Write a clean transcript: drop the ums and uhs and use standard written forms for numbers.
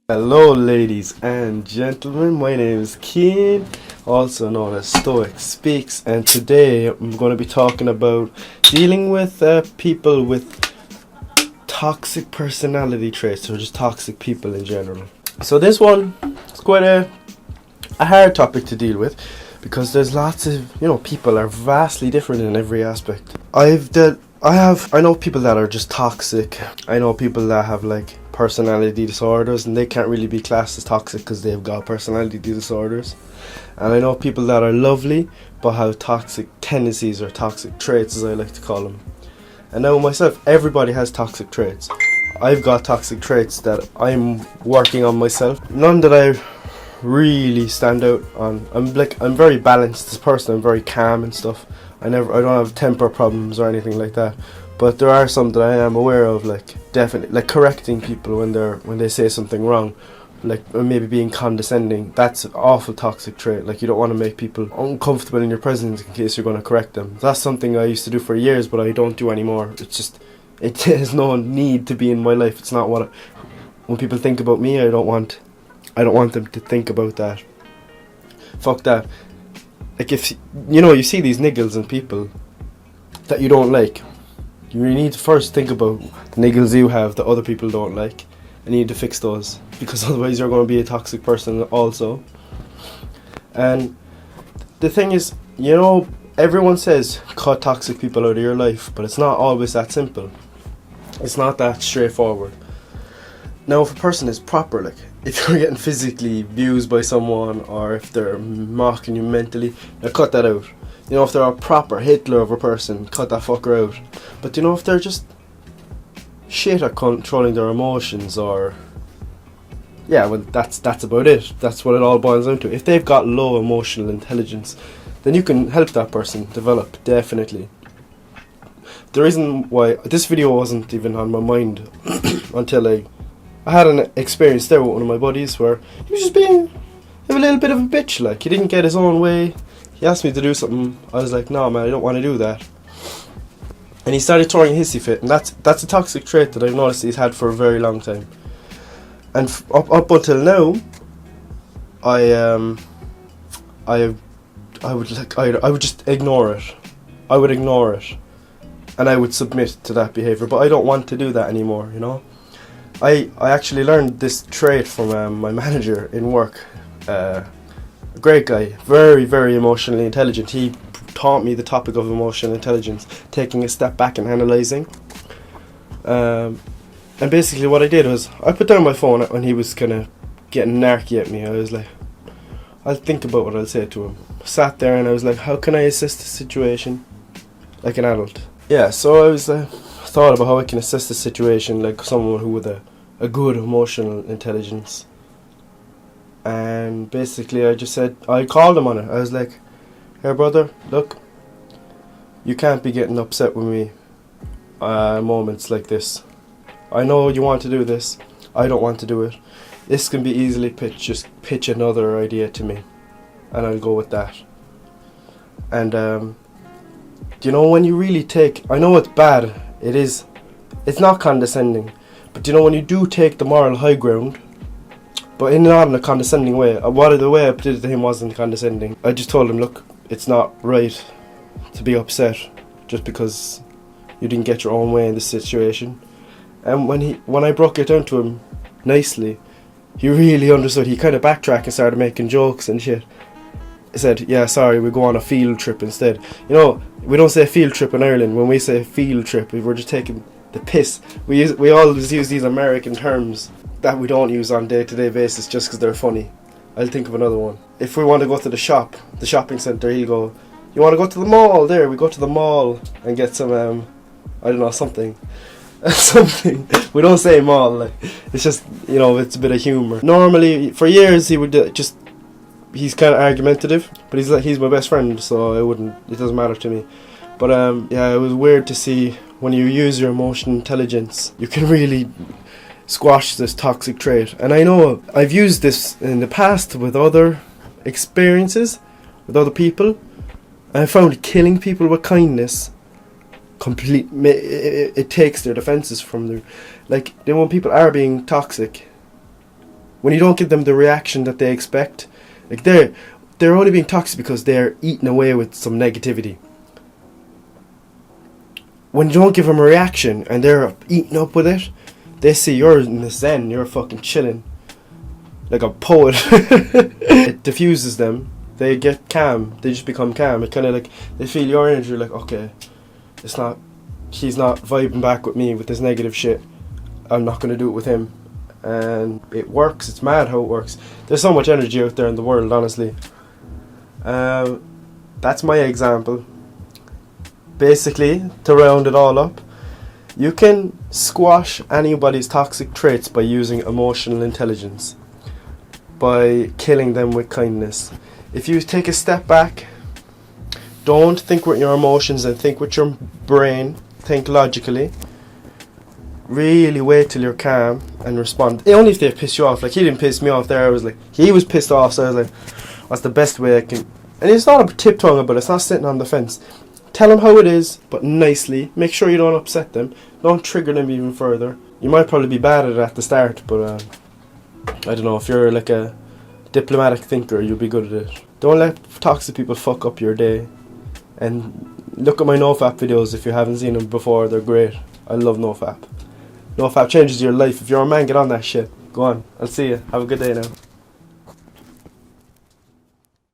Hello, ladies and gentlemen. My name is Keen, also known as Stoic Speaks, and today I'm going to be talking about dealing with people with toxic personality traits, or just toxic people in general. So this one is quite a hard topic to deal with because there's lots of people are vastly different in every aspect. I know people that are just toxic. I know people that have like personality disorders and they can't really be classed as toxic because they've got personality disorders. And I know people that are lovely but have toxic tendencies or toxic traits, as I like to call them. And now myself, everybody has toxic traits. I've got toxic traits that I'm working on myself. None that I really stand out on. I'm very balanced as a person. I'm very calm and stuff. I don't have temper problems or anything like that. But there are some that I am aware of, like definitely, like correcting people when they say something wrong, like or maybe being condescending. That's an awful toxic trait. Like you don't want to make people uncomfortable in your presence in case you're going to correct them. That's something I used to do for years, but I don't do anymore. It has no need to be in my life. It's not when people think about me, I don't want them to think about that. Fuck that. Like if you see these niggles in people that you don't like, you really need to first think about the niggles you have that other people don't like, and you need to fix those, because otherwise you're going to be a toxic person also. And the thing is, everyone says cut toxic people out of your life, but it's not always that simple. It's not that straightforward. Now, if a person is proper, like if you're getting physically abused by someone, or if they're mocking you mentally, now cut that out. If they're a proper Hitler of a person, cut that fucker out. But if they're just shit at controlling their emotions, or that's about it. That's what it all boils down to. If they've got low emotional intelligence, then you can help that person develop, definitely. The reason why this video wasn't even on my mind until I had an experience there with one of my buddies where he was just being a little bit of a bitch. Like, he didn't get his own way. He asked me to do something. I was like, no man, I don't want to do that. And he started throwing a hissy fit, and that's a toxic trait that I've noticed he's had for a very long time. And up until now, I would just ignore it. I would ignore it, and I would submit to that behavior. But I don't want to do that anymore. I actually learned this trait from my manager in work. A great guy, very, very emotionally intelligent. He taught me the topic of emotional intelligence, taking a step back and analysing. And basically what I did was, I put down my phone when he was kind of getting narky at me. I was like, I'll think about what I'll say to him. Sat there and I was like, how can I assess the situation like an adult? Yeah, so I was thought about how I can assess the situation like someone who with a good emotional intelligence. And basically I called him on it. I was like, hey brother, look, you can't be getting upset with me moments like this. I know you want to do this, I don't want to do it. This can be easily pitched, just pitch another idea to me and I'll go with that. And when you really I know it's bad, it's not condescending, but when you do take the moral high ground, but not in a condescending way. The way I put it to him wasn't condescending. I just told him, look, it's not right to be upset just because you didn't get your own way in this situation. And when I broke it down to him nicely, he really understood. He kind of backtracked and started making jokes and shit. He said, yeah, sorry, we go on a field trip instead. We don't say field trip in Ireland. When we say field trip, we're just taking the piss. We always use these American terms that we don't use on a day-to-day basis just because they're funny. I'll think of another one. If we want to go to the shopping centre, he'll go, you want to go to the mall? There, we go to the mall and get some, something. Something. We don't say mall, like, it's just, it's a bit of humour. Normally, for years, he would he's kind of argumentative, but he's my best friend, so it doesn't matter to me. But it was weird to see when you use your emotional intelligence, you can really squash this toxic trait. And I know I've used this in the past with other experiences, with other people, and I found killing people with kindness it takes their defenses from their, like, when people are being toxic, when you don't give them the reaction that they expect. Like they're only being toxic because they're eating away with some negativity. When you don't give them a reaction and they're eating up with it, they see you're in the zen, you're fucking chilling like a poet. It diffuses them. They get calm. They just become calm. It kind of like, they feel your energy, like, okay, he's not vibing back with me with this negative shit. I'm not going to do it with him. And it works. It's mad how it works. There's so much energy out there in the world, honestly. That's my example. Basically, to round it all up, you can squash anybody's toxic traits by using emotional intelligence, by killing them with kindness. If you take a step back, don't think with your emotions and think with your brain, think logically, really wait till you're calm and respond. Only if they piss you off. Like, he didn't piss me off there. I was like, he was pissed off, so I was like, what's the best way I can... And it's not a tiptoeing about it, it's not sitting on the fence. Tell them how it is, but nicely. Make sure you don't upset them. Don't trigger them even further. You might probably be bad at it at the start, but I don't know, if you're like a diplomatic thinker, you'll be good at it. Don't let toxic people fuck up your day. And look at my NoFap videos if you haven't seen them before. They're great. I love NoFap. NoFap changes your life. If you're a man, get on that shit. Go on. I'll see you. Have a good day now.